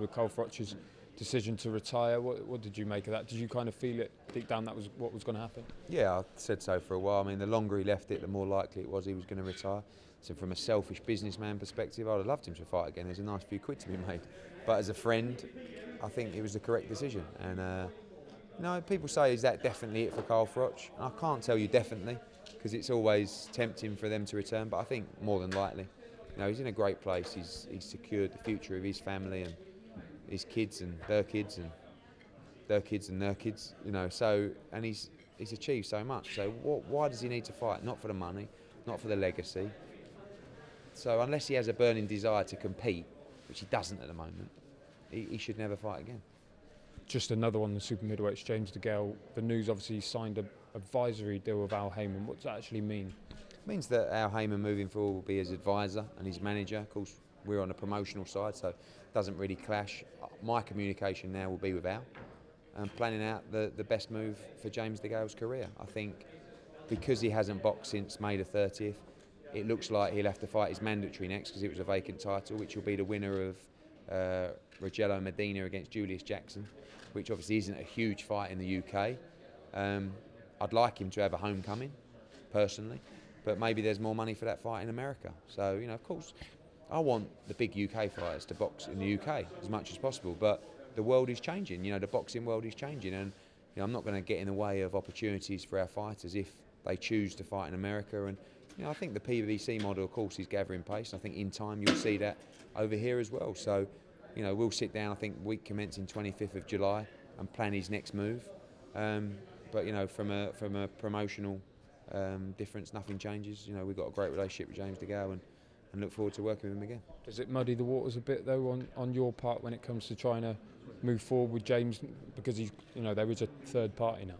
with Carl Froch's decision to retire. What did you make of that? Did you kind of feel it deep down that was what was going to happen? Yeah, I said so for a while. I mean, the longer he left it, the more likely it was he was going to retire. So from a selfish businessman perspective, I'd have loved him to fight again. There's a nice few quid to be made. But as a friend, I think it was the correct decision. And people say, is that definitely it for Carl Froch? And I can't tell you definitely, because it's always tempting for them to return. But I think more than likely, he's in a great place. He's secured the future of his family and his kids and their kids and their kids and their kids. And he's achieved so much. So why does he need to fight? Not for the money, not for the legacy. So unless he has a burning desire to compete, which he doesn't at the moment, he should never fight again. Just another one, the super middleweights, James DeGale. The news obviously signed an advisory deal with Al Haymon. What does that actually mean? It means that Al Haymon moving forward will be his advisor and his manager. Of course, we're on the promotional side, so it doesn't really clash. My communication now will be with Al and planning out the best move for James DeGale's career. I think because he hasn't boxed since May the 30th, it looks like he'll have to fight his mandatory next because it was a vacant title, which will be the winner of Rogelio Medina against Julius Jackson, which obviously isn't a huge fight in the UK. I'd like him to have a homecoming, personally, but maybe there's more money for that fight in America. So, of course, I want the big UK fighters to box in the UK as much as possible, but the world is changing. The boxing world is changing, and I'm not going to get in the way of opportunities for our fighters if they choose to fight in America. And I think the PBC model, of course, is gathering pace. I think in time you'll see that over here as well. So, we'll sit down, I think, week commencing 25th of July and plan his next move. But, from a promotional difference, nothing changes. We've got a great relationship with James DeGale and look forward to working with him again. Does it muddy the waters a bit, though, on your part when it comes to trying to move forward with James, because there is a third party now?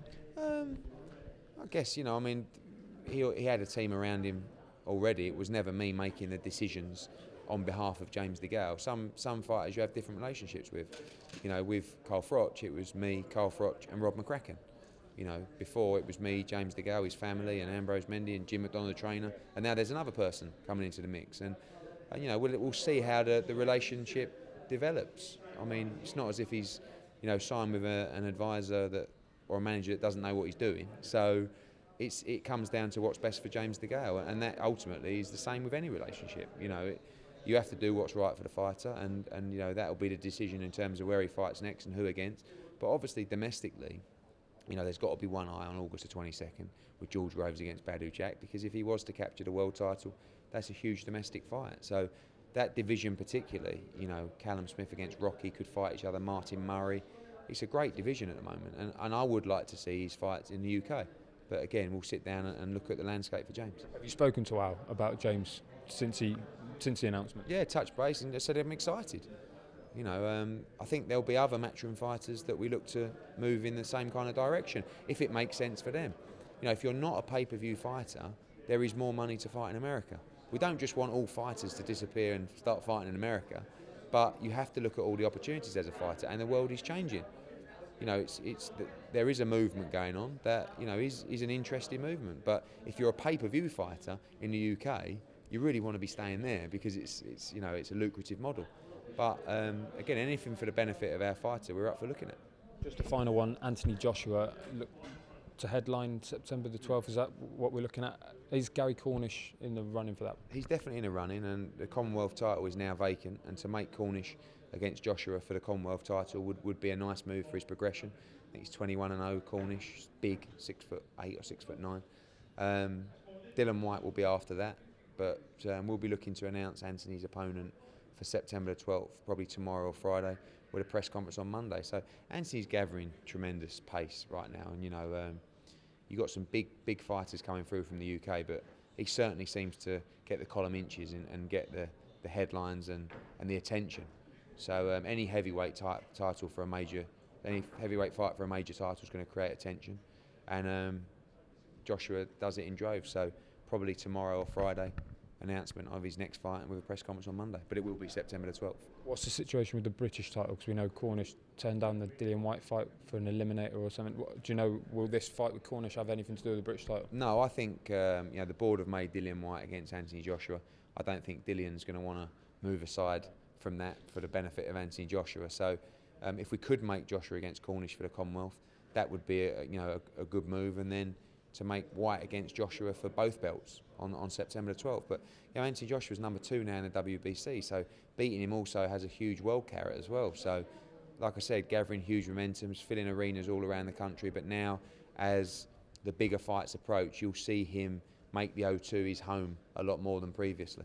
I guess, he had a team around him already. It was never me making the decisions on behalf of James DeGale. Some fighters you have different relationships with. With Carl Froch, it was me, Carl Froch and Rob McCracken. Before it was me, James DeGale, his family, and Ambrose Mendy and Jim McDonald, the trainer. And now there's another person coming into the mix. And we'll see how the relationship develops. I mean, it's not as if he's signed with an advisor or a manager that doesn't know what he's doing. So it comes down to what's best for James DeGale, and that ultimately is the same with any relationship. You have to do what's right for the fighter, and that'll be the decision in terms of where he fights next and who against. But obviously domestically, there's got to be one eye on August the 22nd with George Groves against Badou Jack, because if he was to capture the world title, that's a huge domestic fight. So that division particularly, Callum Smith against Rocky could fight each other, Martin Murray. It's a great division at the moment, and I would like to see his fights in the UK. But again, we'll sit down and look at the landscape for James. Have you spoken to Al about James since the announcement? Yeah, touch base and just said I'm excited. I think there'll be other matchroom fighters that we look to move in the same kind of direction, if it makes sense for them. If you're not a pay-per-view fighter, there is more money to fight in America. We don't just want all fighters to disappear and start fighting in America, but you have to look at all the opportunities as a fighter, and the world is changing. There is a movement going on that is an interesting movement. But if you're a pay-per-view fighter in the UK, you really want to be staying there because it's a lucrative model. But again, anything for the benefit of our fighter, we're up for looking at. Just a final one, Anthony Joshua. Look to headline September the 12th. Is that what we're looking at? Is Gary Cornish in the running for that? He's definitely in the running, and the Commonwealth title is now vacant. And to make Cornish against Joshua for the Commonwealth title would be a nice move for his progression. I think he's 21-0. Cornish, big, 6'8" or 6'9". Dylan White will be after that, but we'll be looking to announce Anthony's opponent for September the 12th, probably tomorrow or Friday, with a press conference on Monday. So Anthony's gathering tremendous pace right now, and you've got some big fighters coming through from the UK, but he certainly seems to get the column inches and get the headlines and the attention. So any heavyweight title for any heavyweight fight for a major title is going to create attention, and Joshua does it in droves. So probably tomorrow or Friday, announcement of his next fight, and with a press conference on Monday. But it will be September the 12th. What's the situation with the British title? Because we know Cornish turned down the Dillian White fight for an eliminator or something. Do you know, will this fight with Cornish have anything to do with the British title? No, I think the board have made Dillian White against Anthony Joshua. I don't think Dillian's going to want to move aside from that for the benefit of Anthony Joshua. So if we could make Joshua against Cornish for the Commonwealth, that would be a good move, and then to make White against Joshua for both belts on September the 12th. But Anthony Joshua's number 2 now in the WBC, so beating him also has a huge world carrot as well. So like I said, gathering huge momentums, filling arenas all around the country, but now as the bigger fights approach, you'll see him make the O2 his home a lot more than previously.